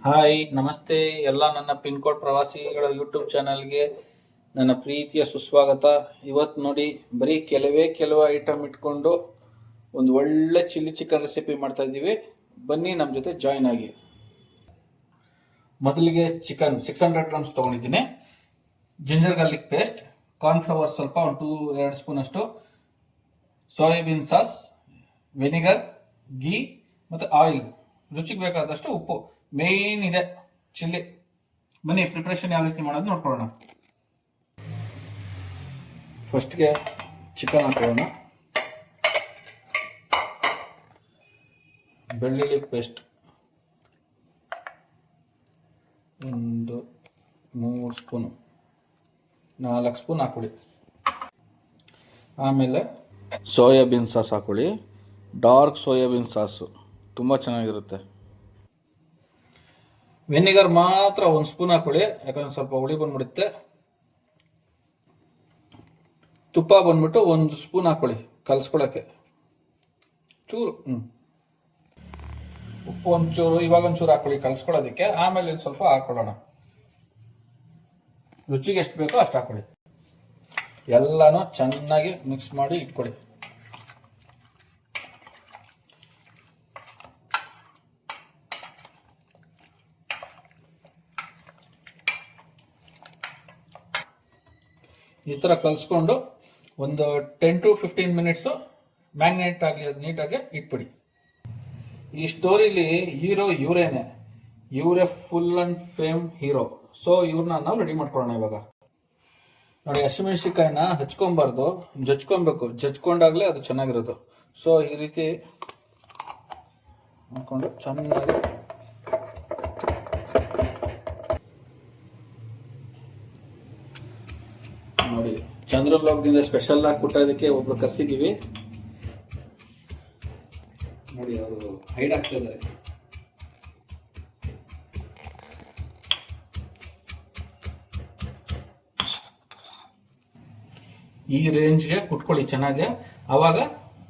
Hi ನಮಸ್ತೆ ಎಲ್ಲ ನನ್ನ ಪಿನ್ ಕೋಡ್ ಪ್ರವಾಸಿಗಳ ಯೂಟ್ಯೂಬ್ ಚಾನಲ್ಗೆ ನನ್ನ ಪ್ರೀತಿಯ ಸುಸ್ವಾಗತ. ಇವತ್ತು ನೋಡಿ ಬರೀ ಕೆಲವೇ ಐಟಮ್ ಇಟ್ಕೊಂಡು ಒಂದು ಒಳ್ಳೆ ಚಿಲ್ಲಿ ಚಿಕನ್ ರೆಸಿಪಿ ಮಾಡ್ತಾ ಇದ್ದೀವಿ. ಬನ್ನಿ ನಮ್ಮ ಜೊತೆ ಜಾಯ್ನ್ ಆಗಿ. ಮೊದಲಿಗೆ ಚಿಕನ್ 600 ಗ್ರಾಮ್ಸ್ ತೊಗೊಂಡಿದ್ದೀನಿ. ಜಿಂಜರ್ ಗಾರ್ಲಿಕ್ ಪೇಸ್ಟ್, ಕಾರ್ನ್ಫ್ಲವರ್ ಸ್ವಲ್ಪ ಒಂದು 2 ಸ್ಪೂನ್ ಅಷ್ಟು, ಸೋಯಾಬೀನ್ ಸಾಸ್, ವೆನಿಗರ್, ಗೀ ಮತ್ತು ಆಯಿಲ್, ರುಚಿಗೆ ಬೇಕಾದಷ್ಟು ಉಪ್ಪು. ಮೇನ್ ಇದೆ ಚಿಲ್ಲಿ. ಬನ್ನಿ ಪ್ರಿಪ್ರೇಷನ್ ಯಾವ ರೀತಿ ಮಾಡೋದು ನೋಡ್ಕೊಳ್ಳೋಣ. ಫಸ್ಟ್ಗೆ ಚಿಕನ್ ಹಾಕೊಳ್ಳೋಣ. ಬೆಳ್ಳುಳ್ಳಿ ಪೇಸ್ಟ್ ಒಂದು 3 ಸ್ಪೂನು, 4 ಸ್ಪೂನ್ ಹಾಕೊಳ್ಳಿ. ಆಮೇಲೆ ಸೋಯಾಬೀನ್ ಸಾಸ್ ಹಾಕೊಳ್ಳಿ. ಡಾರ್ಕ್ ಸೋಯಾಬೀನ್ ಸಾಸು ತುಂಬ ಚೆನ್ನಾಗಿರುತ್ತೆ. ವೆನಿಗರ್ ಮಾತ್ರ 1 ಸ್ಪೂನ್ ಹಾಕೊಳ್ಳಿ, ಯಾಕಂದ್ರೆ ಸ್ವಲ್ಪ ಹುಳಿ ಬಂದ್ಬಿಡುತ್ತೆ. ತುಪ್ಪ ಬಂದ್ಬಿಟ್ಟು 1 ಸ್ಪೂನ್ ಹಾಕೊಳ್ಳಿ ಕಲ್ಸ್ಕೊಳಕ್ಕೆ. ಚೂರು ಉಪ್ಪು ಒಂಚೂರು ಇವಾಗ ಒಂಚೂರು ಹಾಕೊಳ್ಳಿ ಕಲ್ಸ್ಕೊಳ್ಳೋದಕ್ಕೆ. ಆಮೇಲೆ ಸ್ವಲ್ಪ ಹಾಕೊಳ್ಳೋಣ. ರುಚಿಗೆ ಎಷ್ಟು ಬೇಕೋ ಅಷ್ಟು ಹಾಕೊಳ್ಳಿ. ಎಲ್ಲಾನು ಚೆನ್ನಾಗಿ ಮಿಕ್ಸ್ ಮಾಡಿ ಇಟ್ಕೊಳ್ಳಿ. ಈ ಥರ ಕಲಿಸ್ಕೊಂಡು ಒಂದು 10 to 15 ಮಿನಿಟ್ಸು ಮ್ಯಾಗ್ನೇಟ್ ಆಗಲಿ, ಅದು ನೀಟಾಗಿ ಇಟ್ಬಿಡಿ. ಈ ಸ್ಟೋರಿಲಿ ಹೀರೋ ಇವರೇ full and fame hero. So ಇವ್ರನ್ನ ನಾವು ರೆಡಿ ಮಾಡ್ಕೊಳ್ಳೋಣ ಇವಾಗ. ನೋಡಿ, ಹಸಿಮೆಣಸಿಕಾಯಿನ ಹಚ್ಕೊಬಾರ್ದು, ಜಚ್ಕೊಬೇಕು. ಜಚ್ಕೊಂಡಾಗಲೇ ಅದು ಚೆನ್ನಾಗಿರೋದು. ಸೊ ಈ ರೀತಿ ಹಾಕೊಂಡು ಚೆನ್ನಾಗಿ ನೋಡಿ. ಚಂದ್ರಲೋಕದಿಂದ ಸ್ಪೆಷಲ್ ಆಗಿ ಕೊಟ್ಟೋದಕ್ಕೆ ಒಬ್ರು ಕರ್ಸಿದ್ದೀವಿ. ನೋಡಿ, ಅವರು ಹೈಡ್ ಆಗ್ತಾ ಇದ್ದಾರೆ. ಈ ರೇಂಜ್ಗೆ ಕುಟ್ಕೊಳ್ಳಿ ಚೆನ್ನಾಗಿ. ಆವಾಗ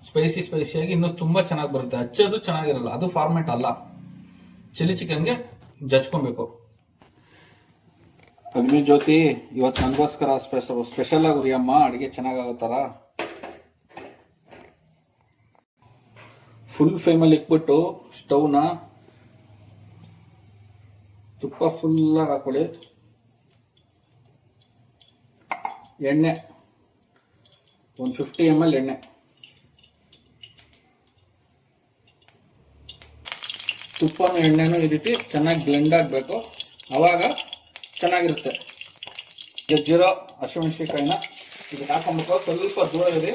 ಸ್ಪೈಸಿಯಾಗಿ ಇನ್ನೂ ತುಂಬ ಚೆನ್ನಾಗಿ ಬರುತ್ತೆ. ಹಚ್ಚೋದು ಚೆನ್ನಾಗಿರಲ್ಲ, ಅದು ಫಾರ್ಮೆಟ್ ಅಲ್ಲ. ಚಿಲ್ಲಿ ಚಿಕನ್ಗೆ ಜಚ್ಕೊಬೇಕು. ಅಗ್ನಿ ಜ್ಯೋತಿ, ಇವತ್ತು ನನಗೋಸ್ಕರ ಸ್ಪೆಷಲ್ ಆಗಿ ಉರಿಯಮ್ಮ, ಅಡುಗೆ ಚೆನ್ನಾಗಾಗುತ್ತಾರ. ಫುಲ್ ಫ್ಲೇಮಲ್ಲಿ ಇಟ್ಬಿಟ್ಟು ಸ್ಟವ್ನ ತುಪ್ಪ ಫುಲ್ಲಾಗಿ ಹಾಕೊಳ್ಳಿ. ಎಣ್ಣೆ ಒಂದು 50 ml ಎಣ್ಣೆ. ತುಪ್ಪನೂ ಎಣ್ಣೆನೂ ಈ ರೀತಿ ಚೆನ್ನಾಗಿ ಬ್ಲೆಂಡ್ ಆಗಬೇಕು. ಆವಾಗ ಚೆನ್ನಾಗಿರುತ್ತೆ. ಜಜ್ಜಿರೋ ಹಸಿಮೆಣಸಿಕಾಯಿನ ಇದಕ್ಕೆ ಹಾಕೊಂಡ್ಬೇಕು. ಸ್ವಲ್ಪ ದೂರ ಇರಿ.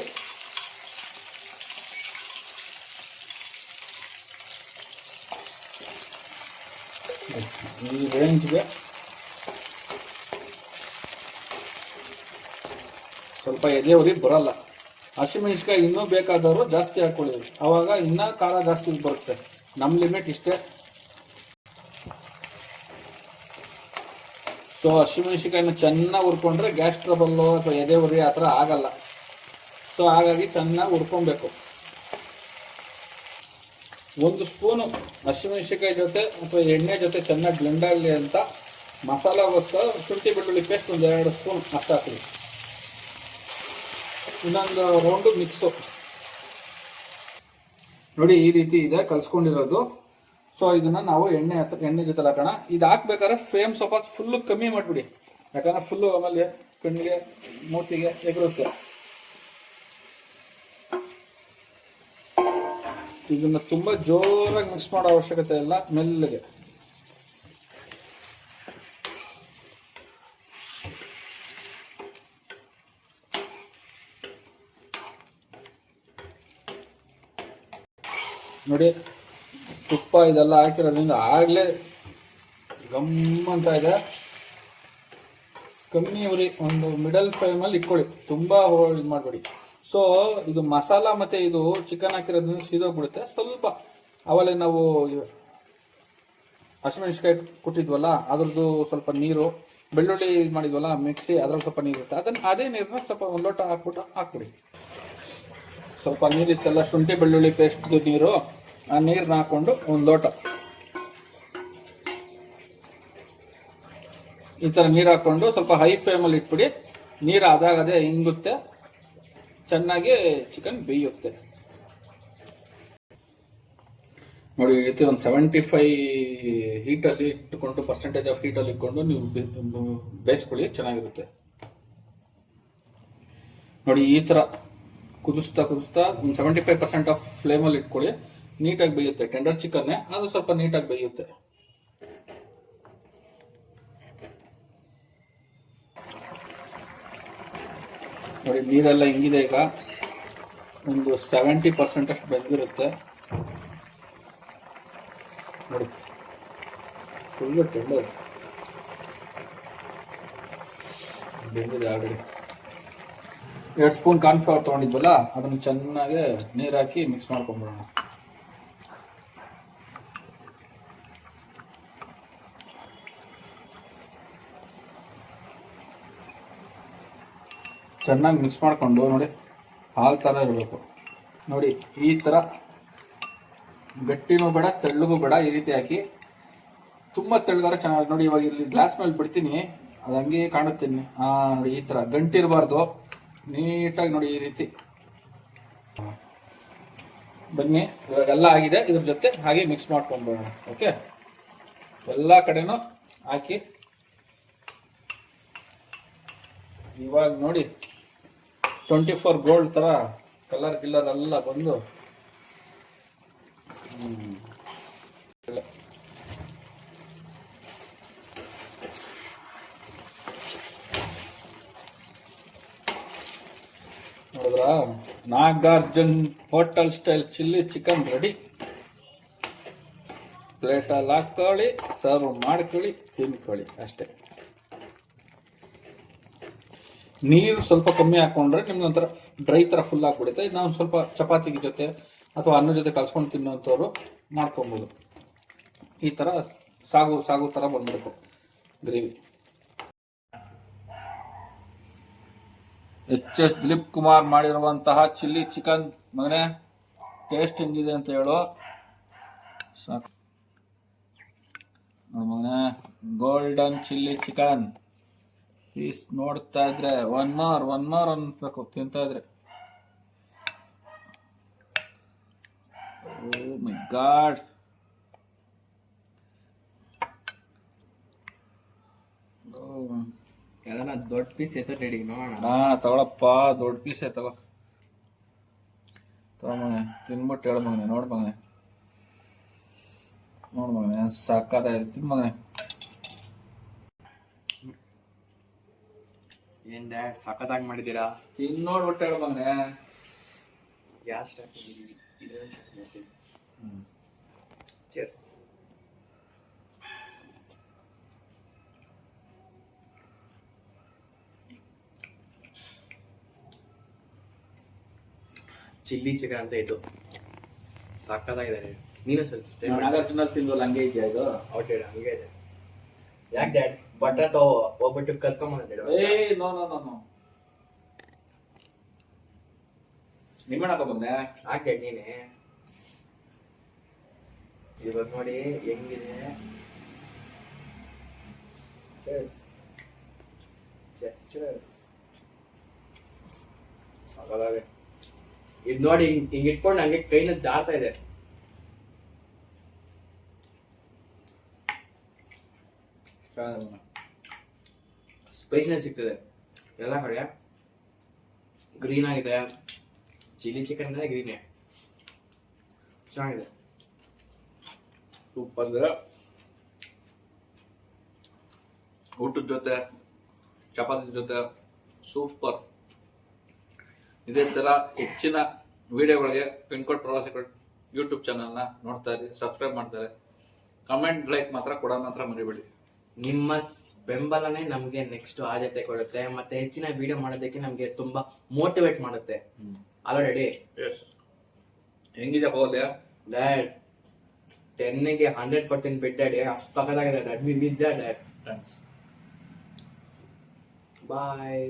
ಈ ರೇಂಜ್ಗೆ ಸ್ವಲ್ಪ ಎದೆ ಉರಿ ಬರಲ್ಲ. ಹಸಿಮೆಣಸಿಕಾಯಿ ಇನ್ನೂ ಬೇಕಾದವರು ಜಾಸ್ತಿ ಹಾಕೊಳ್ಳಿ, ಆವಾಗ ಇನ್ನೂ ಖಾರ ಜಾಸ್ತಿ ಬರುತ್ತೆ. ನಮ್ಮ ಲಿಮಿಟ್ ಇಷ್ಟೇ. ಸೊ ಹಸಿಮೆಣಸಿಕಾಯಿನ ಚೆನ್ನಾಗಿ ಹುರ್ಕೊಂಡ್ರೆ ಗ್ಯಾಸ್ ಟ್ರಬಲ್ಲು ಅಥವಾ ಎದೆ ಉರಿ ಆ ಥರ ಆಗಲ್ಲ. ಸೊ ಹಾಗಾಗಿ ಚೆನ್ನಾಗಿ ಹುರ್ಕೊಬೇಕು. 1 ಸ್ಪೂನು ಹಸಿಮೆಣಸಿಕಾಯಿ ಜೊತೆ ಅಥವಾ ಎಣ್ಣೆ ಜೊತೆ ಚೆನ್ನಾಗಿ ಬ್ಲೆಂಡ್ ಆಗಲಿ ಅಂತ ಮಸಾಲಾಗೋಸ್ಕರ ಶುಂಠಿ ಬೆಳ್ಳುಳ್ಳಿ ಪೇಸ್ಟ್ ಒಂದು 2 ಸ್ಪೂನ್ ಅಷ್ಟು ಹಾಕಿ. ಇನ್ನೊಂದು ರೌಂಡು ಮಿಕ್ಸು. ನೋಡಿ, ಈ ರೀತಿ ಇದೆ ಕಲ್ಸ್ಕೊಂಡಿರೋದು. ಸೊ ಇದನ್ನ ನಾವು ಎಣ್ಣೆ ಜೊತೆ ಹಾಕೋಣ. ಇದು ಹಾಕ್ಬೇಕಾದ್ರೆ ಫ್ಲೇಮ್ ಸ್ವಲ್ಪ ಫುಲ್ಲು ಕಮ್ಮಿ ಮಾಡಿಬಿಡಿ, ಯಾಕಂದ್ರೆ ಫುಲ್ಲು ಆಮೇಲೆ ಕಣ್ಣಿಗೆ ಮೂತಿಗೆ ಎಗರುತ್ತೆ. ಇದನ್ನ ತುಂಬ ಜೋರಾಗಿ ಮಿಕ್ಸ್ ಮಾಡೋ ಅವಶ್ಯಕತೆ ಇಲ್ಲ, ಮೆಲ್ಲಗೆ. ನೋಡಿ, ತುಪ್ಪ ಇದೆಲ್ಲ ಹಾಕಿರೋದ್ರಿಂದ ಆಗಲೇ ಗಮ್ಮಂತ ಇದೆ. ಕಮ್ಮಿ ಉರಿ, ಒಂದು ಮಿಡಲ್ ಫ್ಲೇಮಲ್ಲಿ ಇಟ್ಕೊಳ್ಳಿ, ತುಂಬ ಇದು ಮಾಡಬೇಡಿ. ಸೊ ಇದು ಮಸಾಲ ಮತ್ತು ಇದು ಚಿಕನ್ ಹಾಕಿರೋದ್ರಿಂದ ಸೀದೋಗ್ಬಿಡುತ್ತೆ. ಸ್ವಲ್ಪ ಆವಾಗಲೇ ನಾವು ಹಸಿಮೆಣಸಿಕಾಯಿ ಕುಟ್ಟಿದ್ವಲ್ಲ ಅದ್ರದ್ದು ಸ್ವಲ್ಪ ನೀರು, ಬೆಳ್ಳುಳ್ಳಿ ಮಾಡಿದ್ವಲ್ಲ ಮಿಕ್ಸಿ, ಅದ್ರಲ್ಲಿ ಸ್ವಲ್ಪ ನೀರು ಇರುತ್ತೆ. ಅದೇ ನೀರನ್ನ ಸ್ವಲ್ಪ 1 ಲೋಟ ಹಾಕ್ಬಿಡಿ. ಸ್ವಲ್ಪ ನೀರಿತ್ತಲ್ಲ ಶುಂಠಿ ಬೆಳ್ಳುಳ್ಳಿ ಪೇಸ್ಟ್ ನೀರು, ಆ ನೀರನ್ನ ಹಾಕ್ಕೊಂಡು 1 ಲೋಟ ಈ ಥರ ನೀರು ಹಾಕ್ಕೊಂಡು ಸ್ವಲ್ಪ ಹೈ ಫ್ಲೇಮಲ್ಲಿ ಇಟ್ಬಿಡಿ. ನೀರು ಅದೇ ಹಿಂಗುತ್ತೆ, ಚೆನ್ನಾಗಿ ಚಿಕನ್ ಬೇಯುತ್ತೆ. ನೋಡಿ ಈ ರೀತಿ ಒಂದು 75 ಹೀಟಲ್ಲಿ ಇಟ್ಕೊಂಡು, ಪರ್ಸೆಂಟೇಜ್ ಆಫ್ ಹೀಟಲ್ಲಿ ಇಟ್ಕೊಂಡು ನೀವು ಬೇಯಿಸ್ಕೊಳ್ಳಿ, ಚೆನ್ನಾಗಿರುತ್ತೆ. ನೋಡಿ ಈ ಥರ ಕುದಿಸ್ತಾ ಒಂದು 75% ಆಫ್ ಫ್ಲೇಮಲ್ಲಿ ಇಟ್ಕೊಳ್ಳಿ, ನೀಟಾಗಿ ಬೇಯುತ್ತೆ. ಟೆಂಡರ್ ಚಿಕನ್ನೇ ಅದು ಸ್ವಲ್ಪ ನೀಟಾಗಿ ಬೇಯುತ್ತೆ. ನೋಡಿ ನೀರೆಲ್ಲ ಹಿಂಗಿದೆ, ಈಗ ಒಂದು 70% ಅಷ್ಟು ಬೆಂದಿರುತ್ತೆ. ನೋಡಿ ಫುಲ್ಲು ಟೆಂಡರ್ ಬೆಂದಿದೆ ಆಲ್ರೆಡಿ. 2 ಸ್ಪೂನ್ ಕಾರ್ನ್ಫ್ಲವರ್ ತೊಗೊಂಡಿದ್ವಲ್ಲ, ಅದನ್ನು ಚೆನ್ನಾಗಿ ನೀರು ಹಾಕಿ ಮಿಕ್ಸ್ ಮಾಡ್ಕೊಂಡ್ಬಿಡೋಣ. ಚೆನ್ನಾಗಿ ಮಿಕ್ಸ್ ಮಾಡಿಕೊಂಡು ನೋಡಿ ಹಾಲು ಥರ ಇರಬೇಕು. ನೋಡಿ ಈ ಥರ ಗಟ್ಟಿನೂ ಬೇಡ ತೆಳ್ಳಗೂ ಬೇಡ, ಈ ರೀತಿ ಹಾಕಿ. ತುಂಬ ತೆಳ್ಳದಾರ ಚೆನ್ನಾಗಿ. ನೋಡಿ ಇವಾಗ ಇಲ್ಲಿ ಗ್ಲಾಸ್ ಮೇಲೆ ಬಿಡ್ತೀನಿ, ಅದು ಹಂಗೆ ಕಾಣುತ್ತೀನಿ. ನೋಡಿ ಈ ಥರ ಗಂಟಿರಬಾರ್ದು, ನೀಟಾಗಿ ನೋಡಿ ಈ ರೀತಿ. ಬನ್ನಿ ಇವಾಗೆಲ್ಲ ಆಗಿದೆ, ಇದ್ರ ಜೊತೆ ಹಾಗೆ ಮಿಕ್ಸ್ ಮಾಡ್ಕೊಂಡ್ಬಿಡೋಣ. ಓಕೆ, ಎಲ್ಲ ಕಡೆನೂ ಹಾಕಿ ಇವಾಗ ನೋಡಿ 24 ಗೋಲ್ಡ್ ಥರ ಕಲರ್ ಎಲ್ಲ ಬಂದು ನೋಡಿದ್ರಾ, Nagarjun hotel style chilli chicken ready. ಪ್ಲೇಟಲ್ಲಿ ಹಾಕೊಳ್ಳಿ, ಸರ್ವ್ ಮಾಡ್ಕೊಳ್ಳಿ, ತಿನ್ಕೊಳ್ಳಿ ಅಷ್ಟೇ. ನೀರು ಸ್ವಲ್ಪ ಕಮ್ಮಿ ಹಾಕೊಂಡ್ರೆ ನಿಮ್ಗೆ ಒಂಥರ ಡ್ರೈ ಥರ ಫುಲ್ ಹಾಕ್ಬಿಡುತ್ತೆ. ಇದು ನಾವು ಸ್ವಲ್ಪ ಚಪಾತಿ ಜೊತೆ ಅಥವಾ ಅನ್ನ ಜೊತೆ ಕಲ್ಸ್ಕೊಂಡು ತಿನ್ನೋಂಥವ್ರು ಮಾಡ್ಕೊಬೋದು. ಈ ಥರ ಸಾಗು ಥರ ಬಂದ್ಬಿಡುತ್ತೆ ಗ್ರೇವಿ. HS ದಿಲೀಪ್ ಕುಮಾರ್ ಮಾಡಿರುವಂತಹ ಚಿಲ್ಲಿ ಚಿಕನ್ ಮಗನೇ, ಟೇಸ್ಟ್ ಹೆಂಗಿದೆ ಅಂತ ಹೇಳು ಸಾಕು. ಮಗನೇ, ಗೋಲ್ಡನ್ ಚಿಲ್ಲಿ ಚಿಕನ್ ಪೀಸ್ ನೋಡ್ತಾ ಇದ್ರೆ ಒನ್ ಮೋರ್ ಅನ್ಬೇಕು ತಿಂತಾ ಇದ್ರೆ. ಓ ಮೈ ಗಾಡ್, ಯಾವ್ದಾನ ದೊಡ್ಡ ಪೀಸ್ ಎತ್ತ ರೆಡಿ ನೋಡೋಣ. ತಗೊಳಪ್ಪ, ದೊಡ್ಡ ಪೀಸ್ ತಗೋ ಮಗನೆ, ತಿನ್ಬಿಟ್ಟು ಹೇಳು ಮಗನೆ. ನೋಡ್ ಮಗನೆ ಸಾಕಾದ ತಿನ್ ಮಗನೆ. ಏನ್ ಡ್ಯಾಡ್ ಸಖತ್ತಾಗಿ ಮಾಡಿದ್ದೀರಾ? ತಿನ್ ನೋಡ್ಬಿಟ್ಟು ಹೇಳು ಮಗನೆ. ಗ್ಯಾಸ್ ಚೀರ್ಸ್. ಚಿಲ್ಲಿ ಚಿಕನ್ ಅಂತ ಇದು ಸಖತ್ತಾಗಿದೆ. ನೀನು ಸ್ವಲ್ಪ ನಾಗಾರ್ಜುನ ತಿಂದಲ್ಲ, ಹಂಗೆ ಇದೆಯಾ ಇದು? ಔಟ್ ಹಂಗೆ ಇದೆ. ಯಾಕೆ ಡ್ಯಾಡ್ ಬಟರ್ ತಗೋ ಹೋಗ್ಬಿಟ್ಟು ಕಲ್ತ್ಕೊಂಬಂದ. ನೋ ನಿಮ್ಮಣ್ಣ ಬಂದೆ. ಯಾಕೆ ನೀನೆ ಇವಾಗ ನೋಡಿ ಹೆಂಗಿದೆ. ಸಾಕಾಗಿದೆ ಇದು ನೋಡಿ. ಹಿಂಗ್ ಇಟ್ಕೊಂಡು ಹಂಗೆ ಕೈನ ಜಾರ್ತಾ ಇದೆ. ಸ್ಪೈಸಿನೆಸ್ ಸಿಗ್ತದೆ ಎಲ್ಲ ಕಡೆ. ಗ್ರೀನ್ ಆಗಿದೆ, ಚಿಲ್ಲಿ ಚಿಕನ್ ಗ್ರೀನೇ ಚೆನ್ನಾಗಿದೆ. ಸೂಪರ್. ಊಟದ ಜೊತೆ ಚಪಾತಿ ಜೊತೆ ಸೂಪರ್. ಇದೇ ಥರ ಹೆಚ್ಚಿನ ವಿಡಿಯೋಗಳಿಗೆ ಪಿನ್ಕೋಡ್ ಪ್ರವಾಸಿಗಳು ಯೂಟ್ಯೂಬ್ ಚಾನಲ್ನ ನೋಡ್ತಾ ಇರಿ, ಸಬ್ಸ್ಕ್ರೈಬ್ ಮಾಡ್ತಾರೆ. ಕಮೆಂಟ್ ಲೈಕ್ ಮಾತ್ರ ಮರಿಬೇಡಿ. ನಿಮ್ಮ ಬೆಂಬಲನೇ ನಮ್ಗೆ ನೆಕ್ಸ್ಟ್ ಆದ್ಯತೆ ಕೊಡುತ್ತೆ, ಮತ್ತೆ ಹೆಚ್ಚಿನ ವಿಡಿಯೋ ಮಾಡೋದಕ್ಕೆ ನಮ್ಗೆ ತುಂಬಾ ಮೋಟಿವೇಟ್ ಮಾಡುತ್ತೆ. ಅಲ್ಲ ರೆಡಿ? ಹೆಂಗಿದೆ ಹೋಗ್ಲಿ ಡ್ಯಾಡ್? 10ಗೆ 100 ಕೊಡ್ತೀನಿ ಬಿಟ್ಟು ಡ್ಯಾಡಿ. ಅಷ್ಟು ಸಖತ್ತಾಗಿದೆ ಡ್ಯಾಡ್, ನಿಜ ಡ್ಯಾಡ್. ಥ್ಯಾಂಕ್ಸ್. ಬಾಯ್.